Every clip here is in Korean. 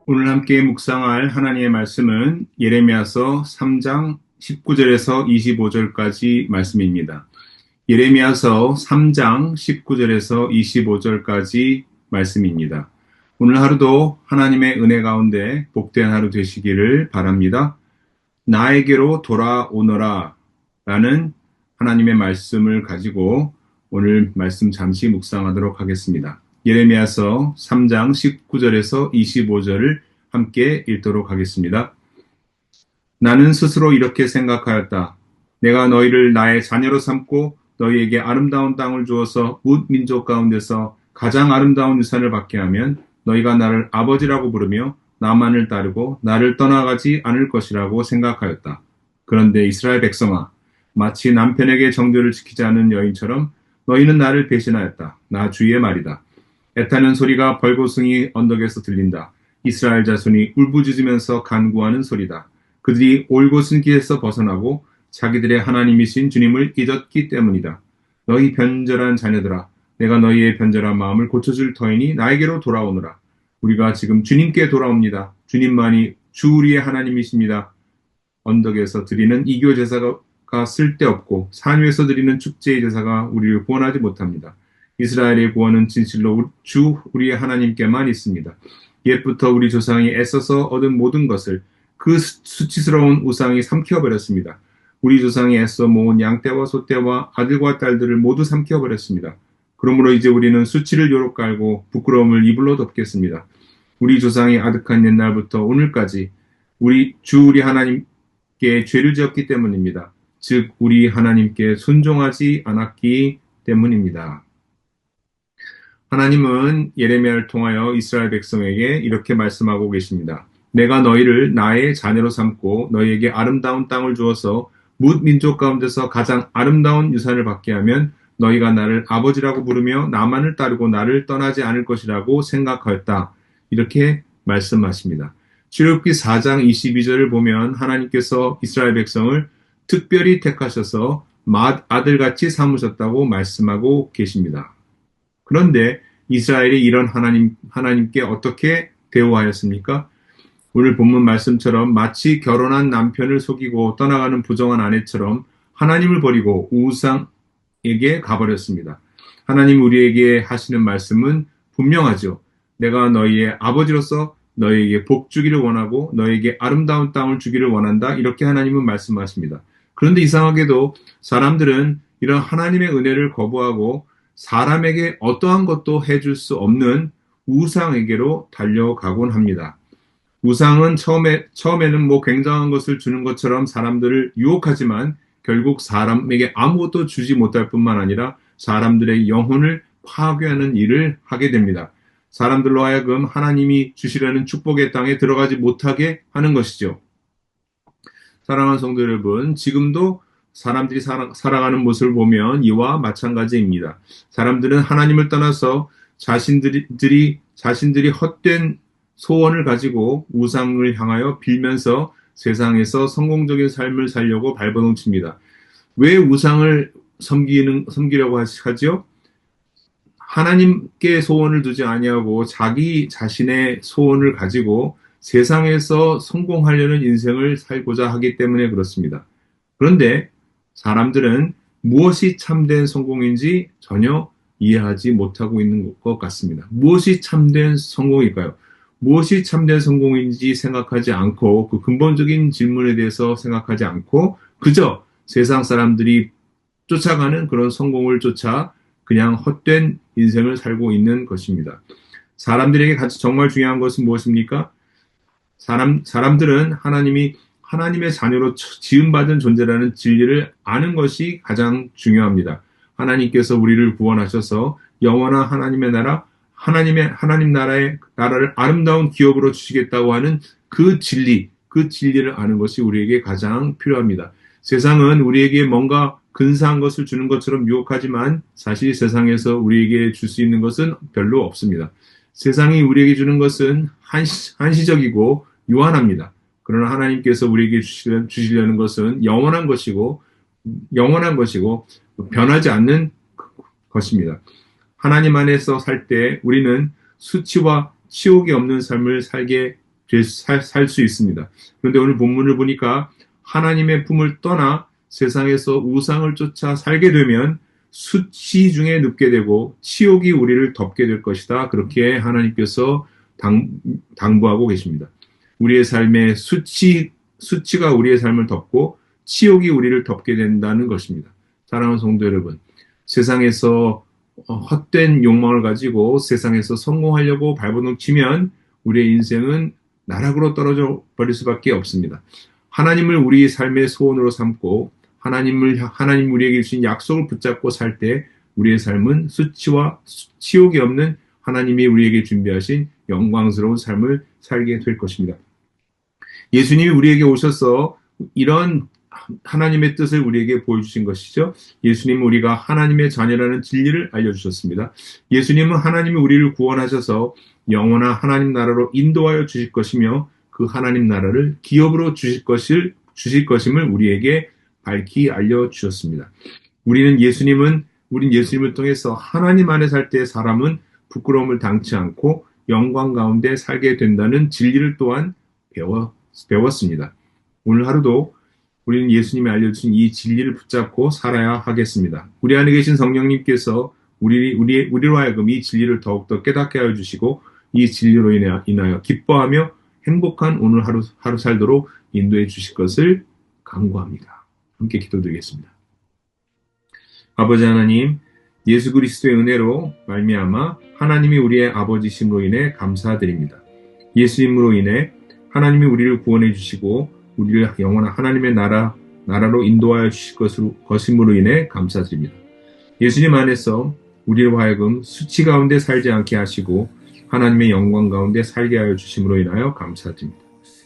오늘 함께 묵상할 하나님의 말씀은 예레미야서 3장 19절에서 25절까지 말씀입니다. 예레미야서 3장 19절에서 25절까지 말씀입니다. 오늘 하루도 하나님의 은혜 가운데 복된 하루 되시기를 바랍니다. 나에게로 돌아오너라 라는 하나님의 말씀을 가지고 오늘 말씀 잠시 묵상하도록 하겠습니다. 예레미야서 3장 19절에서 25절을 함께 읽도록 하겠습니다. 나는 스스로 이렇게 생각하였다. 내가 너희를 나의 자녀로 삼고 너희에게 아름다운 땅을 주어서 뭇 민족 가운데서 가장 아름다운 유산을 받게 하면 너희가 나를 아버지라고 부르며 나만을 따르고 나를 떠나가지 않을 것이라고 생각하였다. 그런데 이스라엘 백성아, 마치 남편에게 정죄를 지키지 않은 여인처럼 너희는 나를 배신하였다. 나 주의 말이다. 애타는 소리가 벌거숭이 언덕에서 들린다. 이스라엘 자손이 울부짖으면서 간구하는 소리다. 그들이 올곧은 길에서 벗어나고 자기들의 하나님이신 주님을 잊었기 때문이다. 너희 변절한 자녀들아, 내가 너희의 변절한 마음을 고쳐줄 터이니 나에게로 돌아오너라. 우리가 지금 주님께 돌아옵니다. 주님만이 주 우리의 하나님이십니다. 언덕에서 드리는 이교 제사가 쓸데없고 산 위에서 드리는 축제의 제사가 우리를 구원하지 못합니다. 이스라엘의 구원은 진실로 주 우리의 하나님께만 있습니다. 옛부터 우리 조상이 애써서 얻은 모든 것을 그 수치스러운 우상이 삼켜버렸습니다. 우리 조상이 애써 모은 양떼와 소떼와 아들과 딸들을 모두 삼켜버렸습니다. 그러므로 이제 우리는 수치를 요로 깔고 부끄러움을 이불로 덮겠습니다. 우리 조상이 아득한 옛날부터 오늘까지 우리 하나님께 죄를 지었기 때문입니다. 즉 우리 하나님께 순종하지 않았기 때문입니다. 하나님은 예레미야를 통하여 이스라엘 백성에게 이렇게 말씀하고 계십니다. 내가 너희를 나의 자녀로 삼고 너희에게 아름다운 땅을 주어서 뭇 민족 가운데서 가장 아름다운 유산을 받게 하면 너희가 나를 아버지라고 부르며 나만을 따르고 나를 떠나지 않을 것이라고 생각하였다. 이렇게 말씀하십니다. 출애굽기 4장 22절을 보면 하나님께서 이스라엘 백성을 특별히 택하셔서 아들같이 삼으셨다고 말씀하고 계십니다. 그런데 이스라엘이 이런 하나님께 어떻게 대우하였습니까? 오늘 본문 말씀처럼 마치 결혼한 남편을 속이고 떠나가는 부정한 아내처럼 하나님을 버리고 우상에게 가버렸습니다. 하나님 우리에게 하시는 말씀은 분명하죠. 내가 너희의 아버지로서 너희에게 복 주기를 원하고 너희에게 아름다운 땅을 주기를 원한다. 이렇게 하나님은 말씀하십니다. 그런데 이상하게도 사람들은 이런 하나님의 은혜를 거부하고 사람에게 어떠한 것도 해줄 수 없는 우상에게로 달려가곤 합니다. 우상은 처음에는 굉장한 것을 주는 것처럼 사람들을 유혹하지만 결국 사람에게 아무것도 주지 못할 뿐만 아니라 사람들의 영혼을 파괴하는 일을 하게 됩니다. 사람들로 하여금 하나님이 주시려는 축복의 땅에 들어가지 못하게 하는 것이죠. 사랑하는 성도 여러분, 지금도 사람들이 살아가는 모습을 보면 이와 마찬가지입니다. 사람들은 하나님을 떠나서 자신들이 헛된 소원을 가지고 우상을 향하여 빌면서 세상에서 성공적인 삶을 살려고 발버둥칩니다. 왜 우상을 섬기려고 하죠? 하나님께 소원을 두지 아니하고 자기 자신의 소원을 가지고 세상에서 성공하려는 인생을 살고자 하기 때문에 그렇습니다. 그런데 사람들은 무엇이 참된 성공인지 전혀 이해하지 못하고 있는 것 같습니다. 무엇이 참된 성공일까요? 무엇이 참된 성공인지 생각하지 않고 그 근본적인 질문에 대해서 생각하지 않고 그저 세상 사람들이 쫓아가는 그런 성공을 쫓아 그냥 헛된 인생을 살고 있는 것입니다. 사람들에게 정말 중요한 것은 무엇입니까? 사람들은 하나님의 자녀로 지음받은 존재라는 진리를 아는 것이 가장 중요합니다. 하나님께서 우리를 구원하셔서 영원한 하나님 나라를 아름다운 기업으로 주시겠다고 하는 그 진리를 아는 것이 우리에게 가장 필요합니다. 세상은 우리에게 뭔가 근사한 것을 주는 것처럼 유혹하지만 사실 세상에서 우리에게 줄 수 있는 것은 별로 없습니다. 세상이 우리에게 주는 것은 한시적이고 유한합니다. 그러나 하나님께서 우리에게 주시려는 것은 영원한 것이고 변하지 않는 것입니다. 하나님 안에서 살 때 우리는 수치와 치욕이 없는 삶을 살게 살 수 있습니다. 그런데 오늘 본문을 보니까 하나님의 품을 떠나 세상에서 우상을 쫓아 살게 되면 수치 중에 눕게 되고 치욕이 우리를 덮게 될 것이다. 그렇게 하나님께서 당부하고 계십니다. 우리의 삶에 수치가 우리의 삶을 덮고 치욕이 우리를 덮게 된다는 것입니다. 사랑하는 성도 여러분, 세상에서 헛된 욕망을 가지고 세상에서 성공하려고 발버둥 치면 우리의 인생은 나락으로 떨어져 버릴 수밖에 없습니다. 하나님을 우리 삶의 소원으로 삼고 하나님 우리에게 주신 약속을 붙잡고 살 때 우리의 삶은 수치와 치욕이 없는 하나님이 우리에게 준비하신 영광스러운 삶을 살게 될 것입니다. 예수님이 우리에게 오셔서 이런 하나님의 뜻을 우리에게 보여주신 것이죠. 예수님은 우리가 하나님의 자녀라는 진리를 알려주셨습니다. 예수님은 하나님이 우리를 구원하셔서 영원한 하나님 나라로 인도하여 주실 것이며 그 하나님 나라를 기업으로 주실 것임을 우리에게 밝히 알려주셨습니다. 우린 예수님을 통해서 하나님 안에 살 때 사람은 부끄러움을 당치 않고 영광 가운데 살게 된다는 진리를 또한 배웠습니다. 오늘 하루도 우리는 예수님이 알려주신 이 진리를 붙잡고 살아야 하겠습니다. 우리 안에 계신 성령님께서 우리로 하여금 이 진리를 더욱더 깨닫게 하여 주시고 이 진리로 인하여 기뻐하며 행복한 오늘 하루 살도록 인도해 주실 것을 간구합니다. 함께 기도드리겠습니다. 아버지 하나님, 예수 그리스도의 은혜로 말미암아 하나님이 우리의 아버지심으로 인해 감사드립니다. 예수님으로 인해 하나님이 우리를 구원해 주시고 우리를 영원한 하나님의 나라로 인도하여 주실 것임으로 인해 감사드립니다. 예수님 안에서 우리로 하여금 수치 가운데 살지 않게 하시고 하나님의 영광 가운데 살게 하여 주심으로 인하여 감사드립니다.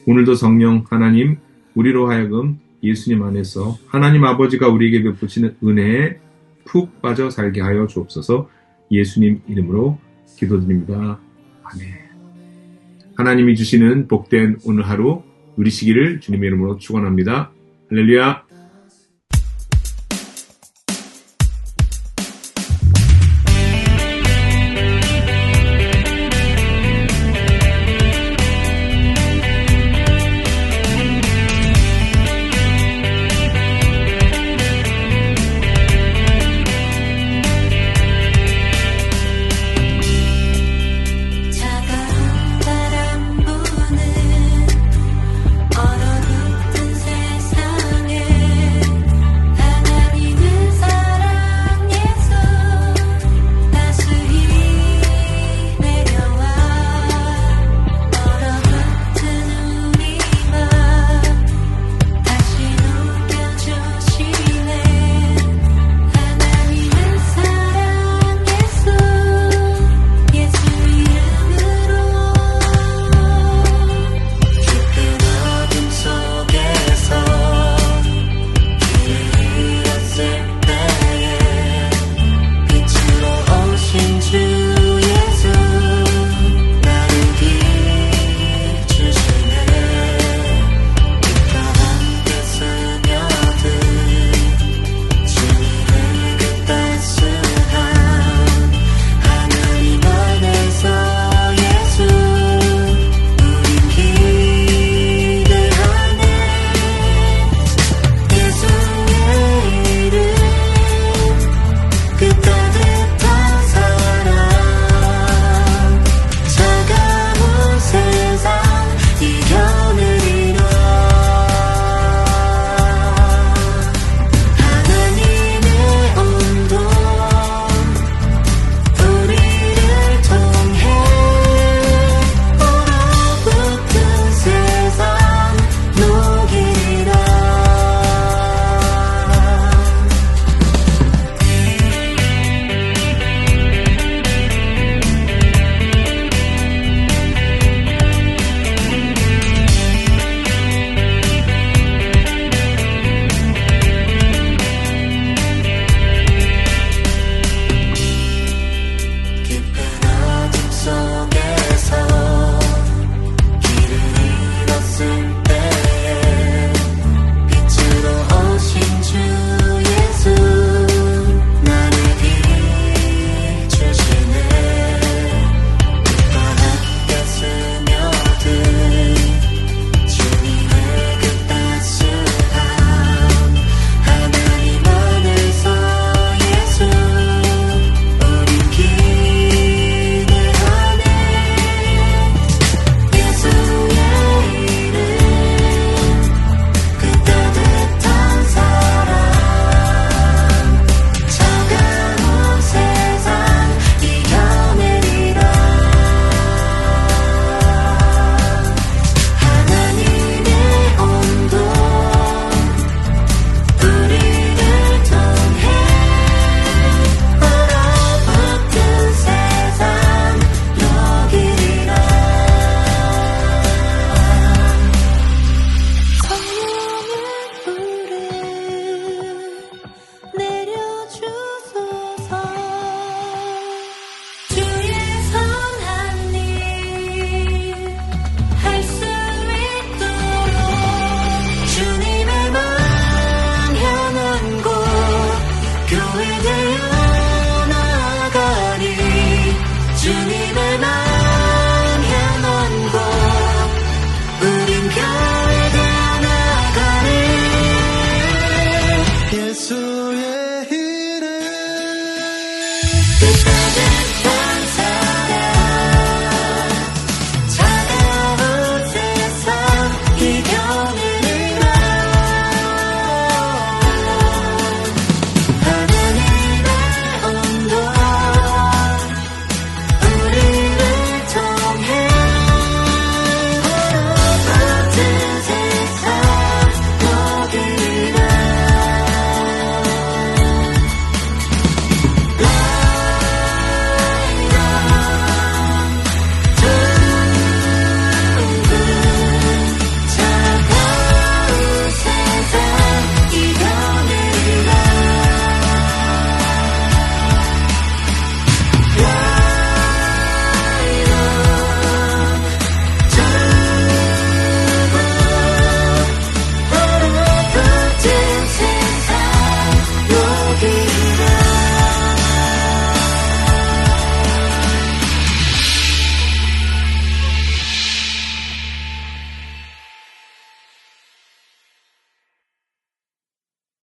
오늘도 성령 하나님, 우리로 하여금 예수님 안에서 하나님 아버지가 우리에게 베푸시는 은혜에 푹 빠져 살게 하여 주옵소서. 예수님 이름으로 기도드립니다. 아멘. 하나님이 주시는 복된 오늘 하루 누리시기를 주님의 이름으로 축원합니다. 할렐루야. 차가운 바람 부는 얼어붙은 세상에 되어 나가니 주님